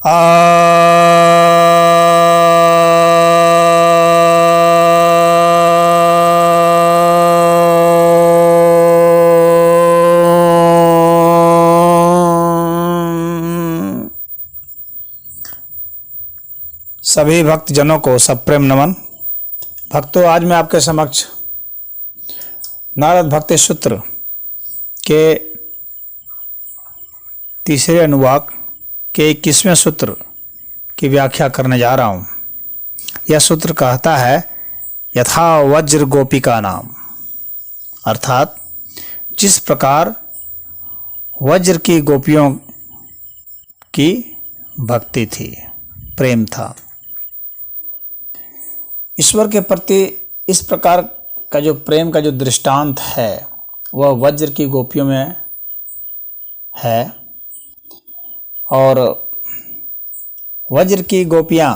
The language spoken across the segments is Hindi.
सभी भक्तजनों को सप्रेम नमन। भक्तों, आज मैं आपके समक्ष नारद भक्ति सूत्र के तीसरे अनुवाक के 21वें सूत्र की व्याख्या करने जा रहा हूँ। यह सूत्र कहता है, यथा वज्र गोपिका नाम, अर्थात जिस प्रकार वज्र की गोपियों की भक्ति थी, प्रेम था। ईश्वर के प्रति इस प्रकार का जो प्रेम का जो दृष्टांत है वह वज्र की गोपियों में है। और वज्र की गोपियां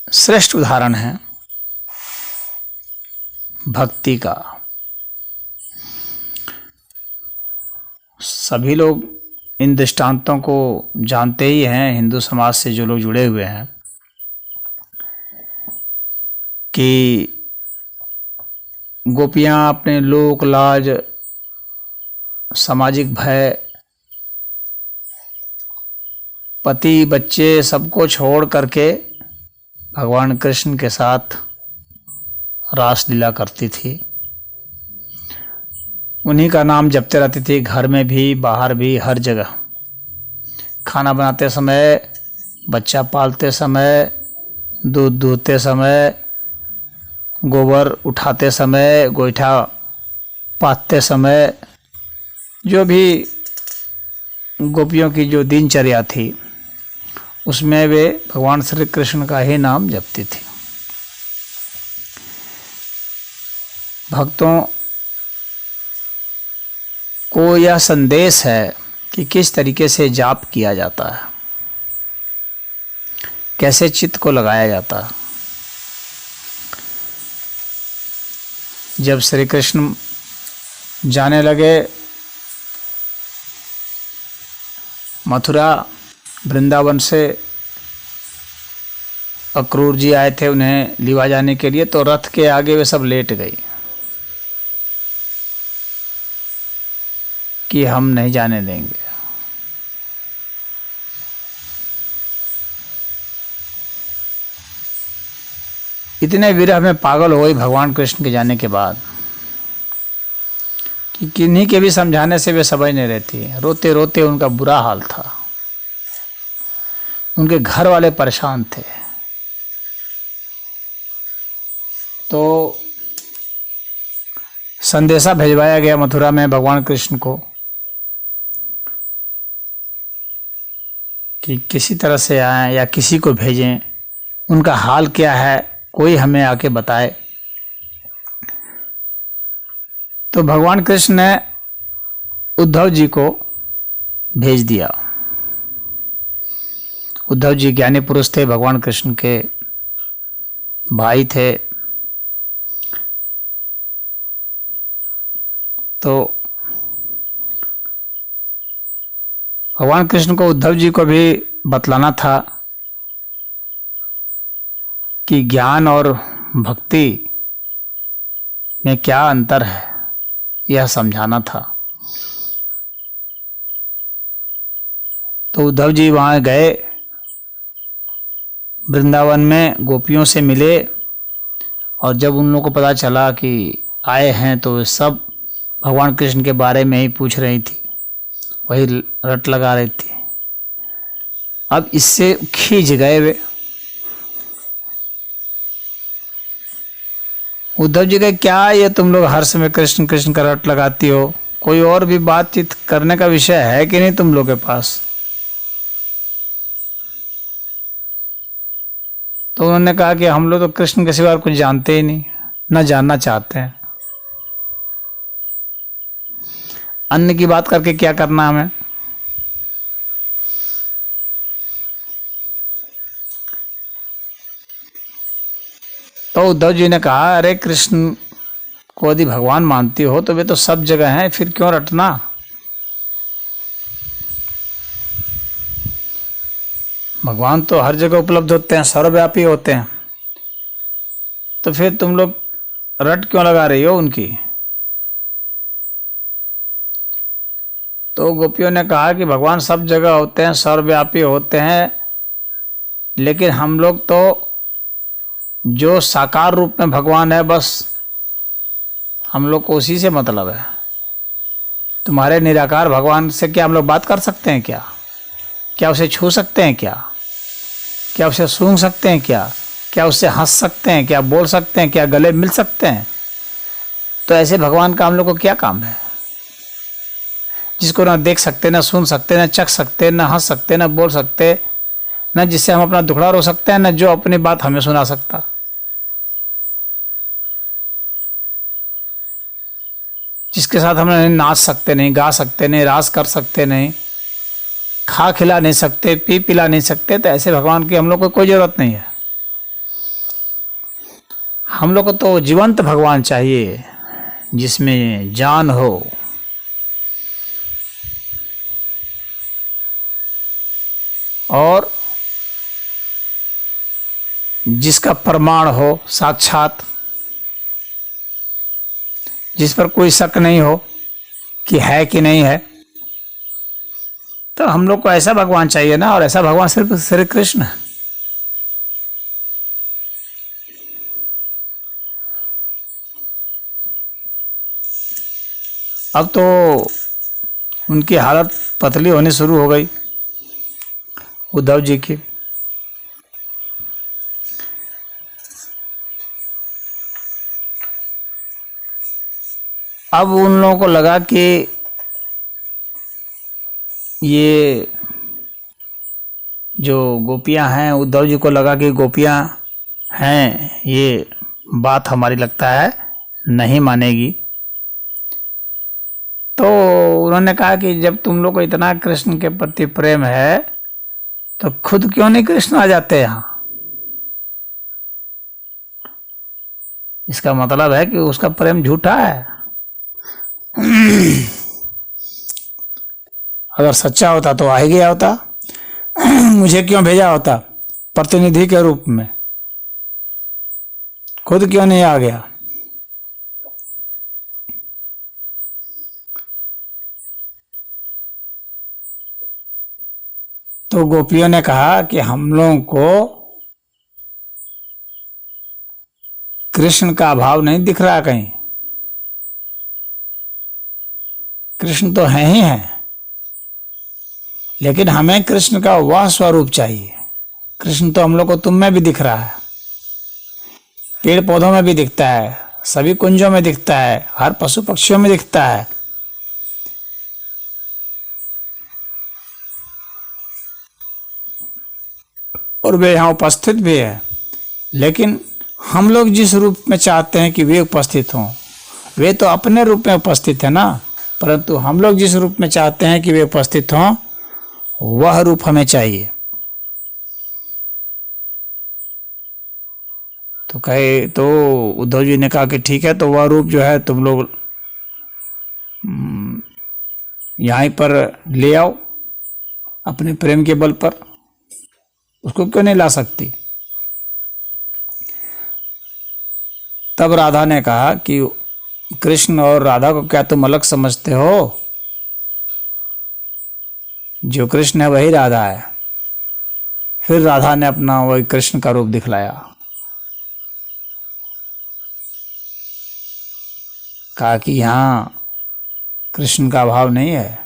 श्रेष्ठ उदाहरण हैं भक्ति का। सभी लोग इन दृष्टांतों को जानते ही हैं, हिंदू समाज से जो लोग जुड़े हुए हैं, कि गोपियां अपने लोक लाज, सामाजिक भय, पति बच्चे सबको छोड़ करके भगवान कृष्ण के साथ रासलीला करती थी। उन्हीं का नाम जपते रहती थी, घर में भी बाहर भी हर जगह। खाना बनाते समय, बच्चा पालते समय, दूध दूहते समय, गोबर उठाते समय, गोईठा पाथते समय, जो भी गोपियों की जो दिनचर्या थी उसमें वे भगवान श्री कृष्ण का ही नाम जपती थी। भक्तों को यह संदेश है कि किस तरीके से जाप किया जाता है, कैसे चित्त को लगाया जाता है। जब श्री कृष्ण जाने लगे मथुरा, वृंदावन से अक्रूर जी आए थे उन्हें लिवा जाने के लिए, तो रथ के आगे वे सब लेट गई कि हम नहीं जाने देंगे। इतने विरह में पागल हो गई भगवान कृष्ण के जाने के बाद कि किन्हीं के भी समझाने से वे समझ नहीं रहती। रोते रोते उनका बुरा हाल था। उनके घर वाले परेशान थे। तो संदेशा भेजवाया गया मथुरा में भगवान कृष्ण को कि किसी तरह से आए या किसी को भेजें, उनका हाल क्या है कोई हमें आके बताए। तो भगवान कृष्ण ने उद्धव जी को भेज दिया। उद्धव जी ज्ञानी पुरुष थे, भगवान कृष्ण के भाई थे। तो भगवान कृष्ण को उद्धव जी को भी बतलाना था कि ज्ञान और भक्ति में क्या अंतर है, यह समझाना था। तो उद्धव जी वहाँ गए, वृंदावन में गोपियों से मिले, और जब उन लोगों को पता चला कि आए हैं तो सब भगवान कृष्ण के बारे में ही पूछ रही थी, वही रट लगा रही थी। अब इससे खींच गए वे। उद्धव जी कहे, क्या ये तुम लोग हर समय कृष्ण कृष्ण का रट लगाती हो? कोई और भी बातचीत करने का विषय है कि नहीं तुम लोग के पास? तो उन्होंने कहा कि हम लोग तो कृष्ण के सिवा कुछ जानते ही नहीं, न जानना चाहते हैं। अन्य की बात करके क्या करना हमें? तो उद्धव जी ने कहा, अरे कृष्ण को यदि भगवान मानती हो तो वे तो सब जगह हैं, फिर क्यों रटना? भगवान तो हर जगह उपलब्ध होते हैं, सर्वव्यापी होते हैं, तो फिर तुम लोग रट क्यों लगा रही हो उनकी? तो गोपियों ने कहा कि भगवान सब जगह होते हैं, सर्वव्यापी होते हैं, लेकिन हम लोग तो जो साकार रूप में भगवान है, बस हम लोग को उसी से मतलब है। तुम्हारे निराकार भगवान से क्या हम लोग बात कर सकते हैं क्या? क्या उसे छू सकते हैं क्या? क्या उसे सूंघ सकते हैं क्या? क्या उससे हंस सकते हैं? क्या बोल सकते हैं? क्या गले मिल सकते हैं? तो ऐसे भगवान का हम लोग को क्या काम है, जिसको ना देख सकते, ना सुन सकते, ना चख सकते, ना हंस सकते, ना बोल सकते, ना जिससे हम अपना दुखड़ा रो सकते हैं, ना जो अपनी बात हमें सुना सकता, जिसके साथ हम नहीं नाच सकते, नहीं गा सकते, नहीं रास कर सकते, नहीं खा खिला नहीं सकते, पी पिला नहीं सकते। तो ऐसे भगवान की हम लोग को कोई जरूरत नहीं है। हम लोग को तो जीवंत भगवान चाहिए, जिसमें जान हो, और जिसका प्रमाण हो साक्षात, जिस पर कोई शक नहीं हो कि है कि नहीं है। तो हम लोग को ऐसा भगवान चाहिए ना, और ऐसा भगवान सिर्फ श्री कृष्ण है। अब तो उनकी हालत पतली होनी शुरू हो गई, उद्धव जी की। अब उन लोगों को लगा कि ये जो गोपियां हैं, उद्धव जी को लगा कि गोपियां हैं, ये बात हमारी लगता है नहीं मानेगी। तो उन्होंने कहा कि जब तुम लोग को इतना कृष्ण के प्रति प्रेम है, तो खुद क्यों नहीं कृष्ण आ जाते यहाँ? इसका मतलब है कि उसका प्रेम झूठा है। अगर सच्चा होता तो आ ही गया होता। मुझे क्यों भेजा होता प्रतिनिधि के रूप में? खुद क्यों नहीं आ गया? तो गोपियों ने कहा कि हम लोगों को कृष्ण का अभाव नहीं दिख रहा कहीं। कृष्ण तो है ही है, लेकिन हमें कृष्ण का वह स्वरूप चाहिए। कृष्ण तो हम लोग को तुम में भी दिख रहा है, पेड़ पौधों में भी दिखता है, सभी कुंजों में दिखता है, हर पशु पक्षियों में दिखता है। और वे यहाँ उपस्थित भी है, लेकिन हम लोग जिस रूप में चाहते हैं कि वे उपस्थित हों, वे तो अपने रूप में उपस्थित है ना, परंतु हम लोग जिस रूप में चाहते हैं कि वे उपस्थित हों, वह रूप हमें चाहिए। तो कहे, तो उद्धव जी ने कहा कि ठीक है, तो वह रूप जो है तुम लोग यहीं पर ले आओ, अपने प्रेम के बल पर। उसको क्यों नहीं ला सकती? तब राधा ने कहा कि कृष्ण और राधा को क्या तुम अलग समझते हो? जो कृष्ण है वही राधा है। फिर राधा ने अपना वही कृष्ण का रूप दिखलाया, कहा कि यहाँ कृष्ण का अभाव नहीं है,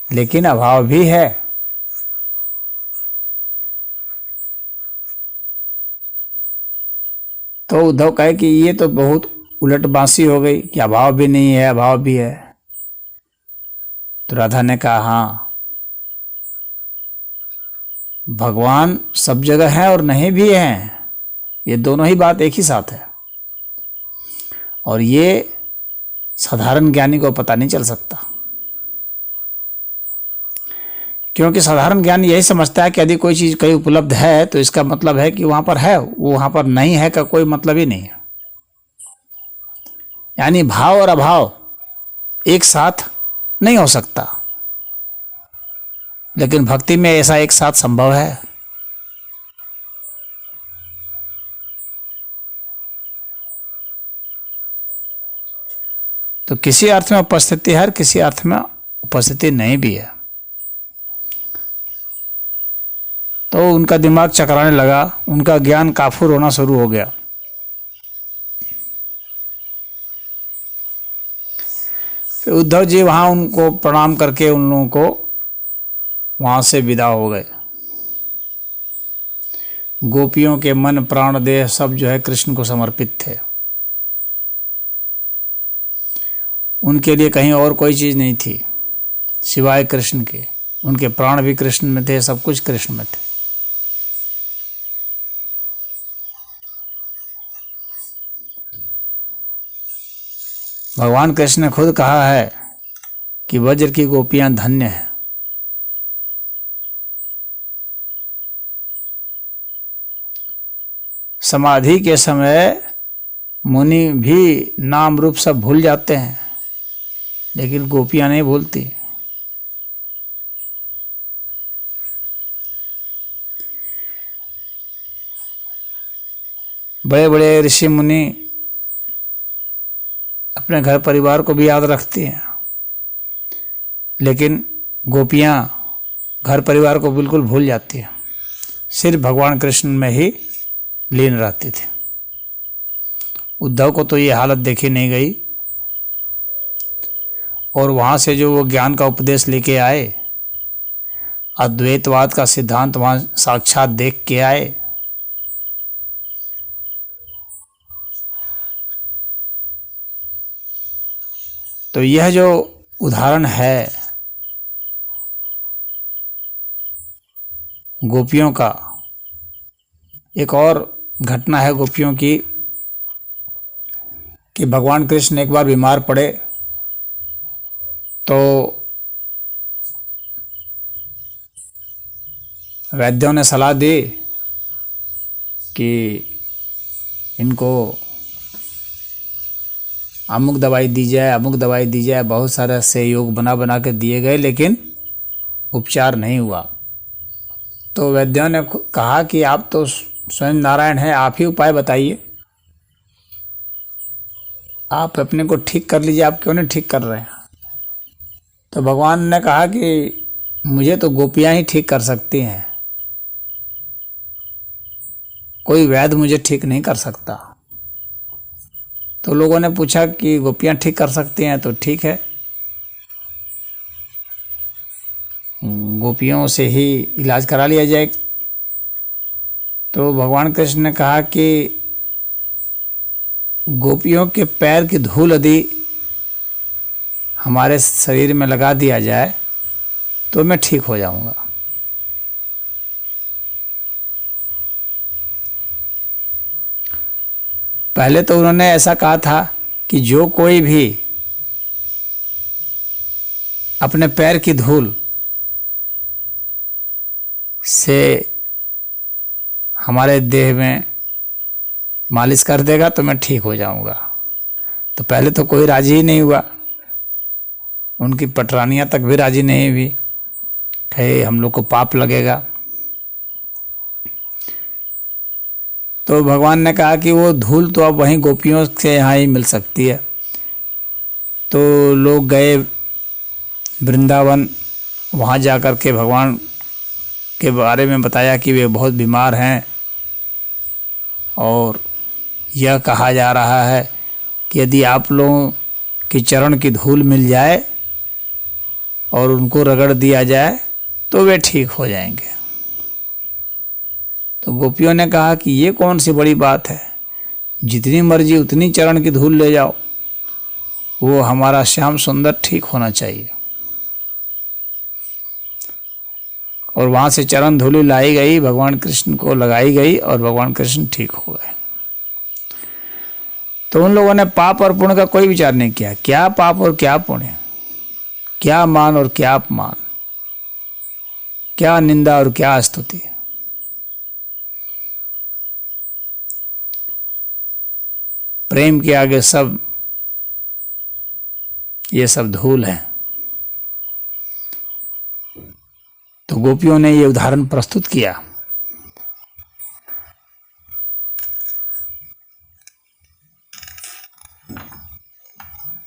लेकिन अभाव भी है। तो उद्धव कहे कि ये तो बहुत उलट बांसी हो गई कि अभाव भी नहीं है, अभाव भी है। तो राधा ने कहा, हाँ, भगवान सब जगह है और नहीं भी है, ये दोनों ही बात एक ही साथ है। और ये साधारण ज्ञानी को पता नहीं चल सकता, क्योंकि साधारण ज्ञानी यही समझता है कि यदि कोई चीज कहीं उपलब्ध है तो इसका मतलब है कि वहां पर है, वो वहां पर नहीं है का कोई मतलब ही नहीं है। यानी भाव और अभाव एक साथ नहीं हो सकता। लेकिन भक्ति में ऐसा एक साथ संभव है? तो किसी अर्थ में उपस्थिति है, किसी अर्थ में उपस्थिति नहीं भी है। तो उनका दिमाग चकराने लगा, उनका ज्ञान काफूर होना शुरू हो गया। फिर उद्धव जी वहाँ उनको प्रणाम करके उन लोगों को वहाँ से विदा हो गए। गोपियों के मन प्राण देह सब जो है कृष्ण को समर्पित थे। उनके लिए कहीं और कोई चीज़ नहीं थी सिवाय कृष्ण के। उनके प्राण भी कृष्ण में थे, सब कुछ कृष्ण में थे। भगवान कृष्ण ने खुद कहा है कि वज्र की गोपियां धन्य हैं। समाधि के समय मुनि भी नाम रूप सब भूल जाते हैं, लेकिन गोपियां नहीं भूलती। बड़े बड़े ऋषि मुनि अपने घर परिवार को भी याद रखती हैं, लेकिन गोपियां घर परिवार को बिल्कुल भूल जाती हैं, सिर्फ भगवान कृष्ण में ही लीन रहती थी। उद्धव को तो ये हालत देखी नहीं गई, और वहाँ से जो वो ज्ञान का उपदेश लेके आए, अद्वैतवाद का सिद्धांत वहाँ साक्षात देख के आए, तो यह जो उदाहरण है गोपियों का, एक और घटना है गोपियों की कि भगवान कृष्ण एक बार बीमार पड़े तो वैद्यों ने सलाह दी कि इनको अमुक दवाई दी जाए, अमुक दवाई दी जाए। बहुत सारे से योग बना बना के दिए गए, लेकिन उपचार नहीं हुआ। तो वैद्यों ने कहा कि आप तो स्वयं नारायण हैं, आप ही उपाय बताइए, आप अपने को ठीक कर लीजिए, आप क्यों नहीं ठीक कर रहे हैं? तो भगवान ने कहा कि मुझे तो गोपियां ही ठीक कर सकती हैं, कोई वैद्य मुझे ठीक नहीं कर सकता। तो लोगों ने पूछा कि गोपियां ठीक कर सकती हैं, तो ठीक है, गोपियों से ही इलाज करा लिया जाए। तो भगवान कृष्ण ने कहा कि गोपियों के पैर की धूल यदि हमारे शरीर में लगा दिया जाए तो मैं ठीक हो जाऊंगा। पहले तो उन्होंने ऐसा कहा था कि जो कोई भी अपने पैर की धूल से हमारे देह में मालिश कर देगा तो मैं ठीक हो जाऊंगा। तो पहले तो कोई राजी ही नहीं हुआ, उनकी पटरानियां तक भी राजी नहीं हुई, कहे हम लोग को पाप लगेगा। तो भगवान ने कहा कि वो धूल तो अब वहीं गोपियों से यहाँ ही मिल सकती है। तो लोग गए वृंदावन, वहाँ जा कर के भगवान के बारे में बताया कि वे बहुत बीमार हैं, और यह कहा जा रहा है कि यदि आप लोगों की चरण की धूल मिल जाए और उनको रगड़ दिया जाए तो वे ठीक हो जाएंगे। तो गोपियों ने कहा कि ये कौन सी बड़ी बात है, जितनी मर्जी उतनी चरण की धूल ले जाओ, वो हमारा श्याम सुंदर ठीक होना चाहिए। और वहाँ से चरण धूलि लाई गई, भगवान कृष्ण को लगाई गई और भगवान कृष्ण ठीक हो गए। तो उन लोगों ने पाप और पुण्य का कोई विचार नहीं किया, क्या पाप और क्या पुण्य, क्या मान और क्या अपमान, क्या निंदा और क्या स्तुति। प्रेम के आगे सब ये सब धूल है। तो तो गोपियों ने ये उदाहरण प्रस्तुत किया।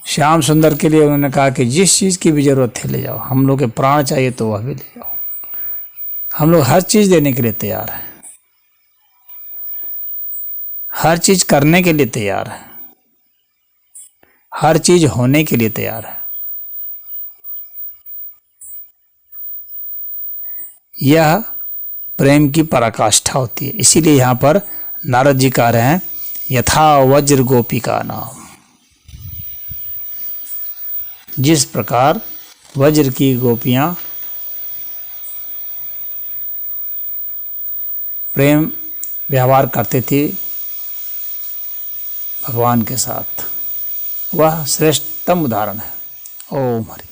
श्याम सुंदर के लिए उन्होंने कहा कि जिस चीज़ की भी जरूरत है ले जाओ, हम लोग के प्राण चाहिए तो वह भी ले जाओ, हम लोग हर चीज़ देने के लिए तैयार हैं, हर चीज़ करने के लिए तैयार है, हर चीज़ होने के लिए तैयार है। यह प्रेम की पराकाष्ठा होती है। इसीलिए यहाँ पर नारद जी कह रहे हैं यथा वज्र गोपिका नाम, जिस प्रकार वज्र की गोपियां प्रेम व्यवहार करते थे भगवान के साथ, वह श्रेष्ठतम उदाहरण है। ओम हरि।